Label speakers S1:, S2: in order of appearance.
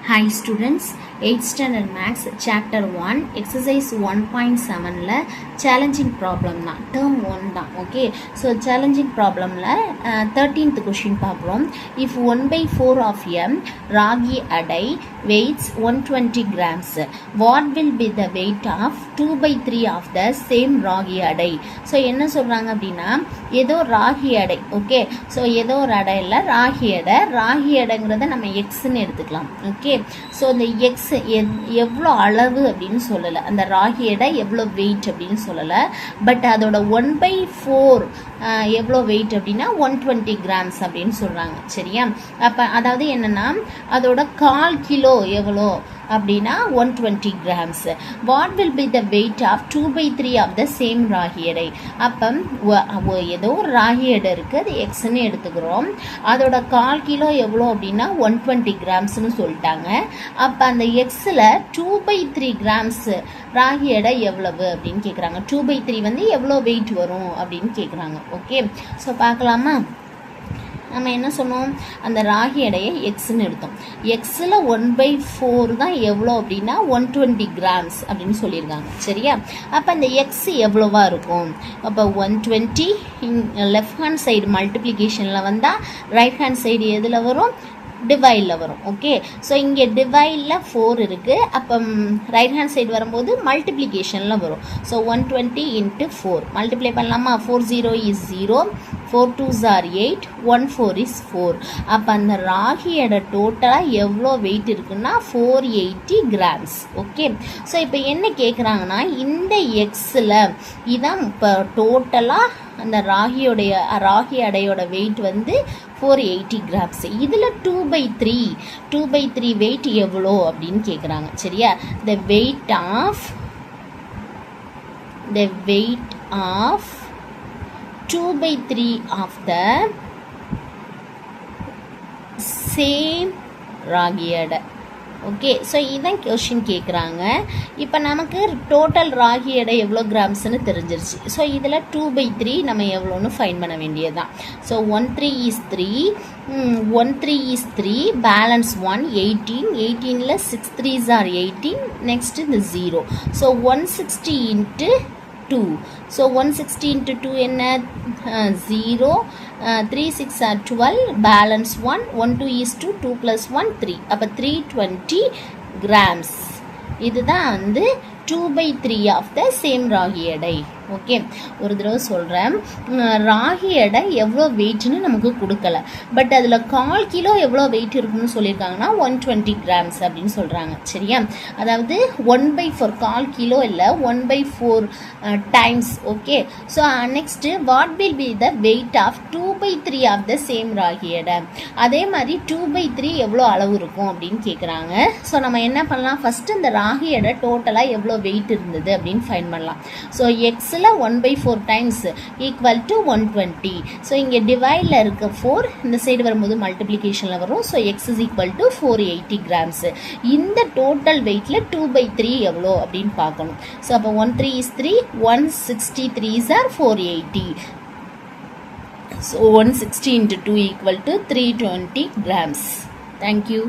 S1: Hi students, 8th standard maths chapter 1 exercise 1.7 ல challenging problem தான் term 1 தான் okay so challenging problem ல 13th question பார்க்கிறோம் if 1/4 of m ragi adai weighs 120 grams what will be the weight of 2/3 of the same ragi adai so என்ன சொல்றாங்க அப்படின்னா ஏதோ ராகி அடை ஓகே ஸோ ஏதோ ஒரு அடையில் ராகி அடைங்கிறத நம்ம எக்ஸ்ன்னு எடுத்துக்கலாம் ஓகே ஸோ இந்த எக்ஸ் எவ்வளோ அளவு அப்படின்னு சொல்லலை அந்த ராகி எடை எவ்வளோ வெயிட் அப்படின்னு சொல்லலை பட் அதோட 1/4 எவ்வளோ வெயிட் அப்படின்னா 120 grams அப்படின்னு சொல்கிறாங்க சரியா அப்போ அதாவது என்னென்னா அதோட 1/4 கிலோ எவ்வளோ அப்படின்னா 120 grams what will be the weight of 2/3 of the same ragi எடை அப்போ ஏதோ ஒரு ராகி எடை இருக்குது அது எக்ஸ்ன்னு எடுத்துக்கிறோம் அதோட 1/4 கிலோ எவ்வளோ அப்படின்னா 120 கிராம்ஸ்னு சொல்லிட்டாங்க அப்போ அந்த எக்ஸில் 2/3 grams ராகி எடை எவ்வளவு அப்படின்னு கேட்குறாங்க 2/3 வந்து எவ்வளோ வெயிட் வரும் அப்படின்னு கேட்குறாங்க ஓகே ஸோ பார்க்கலாமா நம்ம என்ன சொன்னோம் அந்த ராகி எடையை எக்ஸ்ன்னு எடுத்தோம் எக்ஸில் 1/4 தான் எவ்வளோ அப்படின்னா 120 grams அப்படின்னு சொல்லியிருக்காங்க சரியா அப்போ அந்த எக்ஸ் எவ்வளோவா இருக்கும் அப்போ 120 லெஃப்ட் ஹேண்ட் சைடு மல்டிப்ளிகேஷனில் வந்தால் ரைட் ஹேண்ட் சைடு எதில் வரும் டிவைடில் வரும் ஓகே ஸோ இங்கே டிவைடில் 4 இருக்குது அப்போ ரைட் ஹேண்ட் சைடு வரும்போது மல்டிப்ளிகேஷனில் வரும் ஸோ 120 × 4 மல்டிப்ளை பண்ணலாமா 4 0 is 0 4 2s are 8 1 4 is 4 அப்போ அந்த ராகியோட டோட்டலாக எவ்வளோ வெயிட் இருக்குன்னா 480 grams ஓகே ஸோ இப்போ என்ன கேட்குறாங்கன்னா இந்த எக்ஸில் இதான் இப்போ டோட்டலாக அந்த ராகி அடையோட வெயிட் வந்து 480 grams இதில் 2/3 வெயிட் எவ்வளோ அப்படின்னு கேட்குறாங்க சரியா the weight of 2/3 of the same ragi அடை ஓகே ஸோ இதுதான் கொஷின் கேட்குறாங்க இப்போ நமக்கு டோட்டல் ராகி எடை எவ்வளோ கிராம்ஸ்னு தெரிஞ்சிருச்சு ஸோ இதில் 2/3 நம்ம எவ்வளோன்னு ஃபைன் பண்ண வேண்டியது தான் so 1 3 is 3 balance 1 18ல் 6 3s are 18 next இந்த 0 ஸோ 160 × 2 ஸோ 160 × 2 என்ன 0 3 6 are 12 பேலன்ஸ் 1 1 2 is 2 2 + 1 3 அப்போ 320 grams இதுதான் வந்து 2/3 of the same ராகி எடை ஓகே ஒரு தடவை சொல்கிறேன் ராகி எடை எவ்வளோ வெயிட்னு நமக்கு கொடுக்கல பட் அதில் 1/4 கிலோ எவ்வளோ வெயிட் இருக்குன்னு சொல்லியிருக்காங்கன்னா 120 grams அப்படின்னு சொல்கிறாங்க சரியா அதாவது 1/4 1/4 கிலோ இல்லை 1/4 times okay so next what will be the weight of 2/3 of the same ragi எடை அதே மாதிரி 2/3 எவ்வளோ அளவு இருக்கும் அப்படின்னு கேட்குறாங்க ஸோ நம்ம என்ன பண்ணலாம் ஃபஸ்ட்டு இந்த ராகி எடை டோட்டலாக எவ்வளோ வெயிட் இருந்தது அப்படின்னு ஃபைன் பண்ணலாம் ஸோ எக்ஸில் 1/4 டைம்ஸ் ஈக்குவல் டு 120 ஸோ இங்கே டிவைடில் இருக்க 4 இந்த சைடு வரும்போது மல்டிப்ளிகேஷனில் வரும் so X is equal to 480 grams இந்த டோட்டல் வெயிட்டில் 2/3 எவ்வளோ அப்படின்னு பார்க்கணும் ஸோ அப்போ 1 3 is 3 163s are 480 so 160 × 2 = 320 grams. Thank you.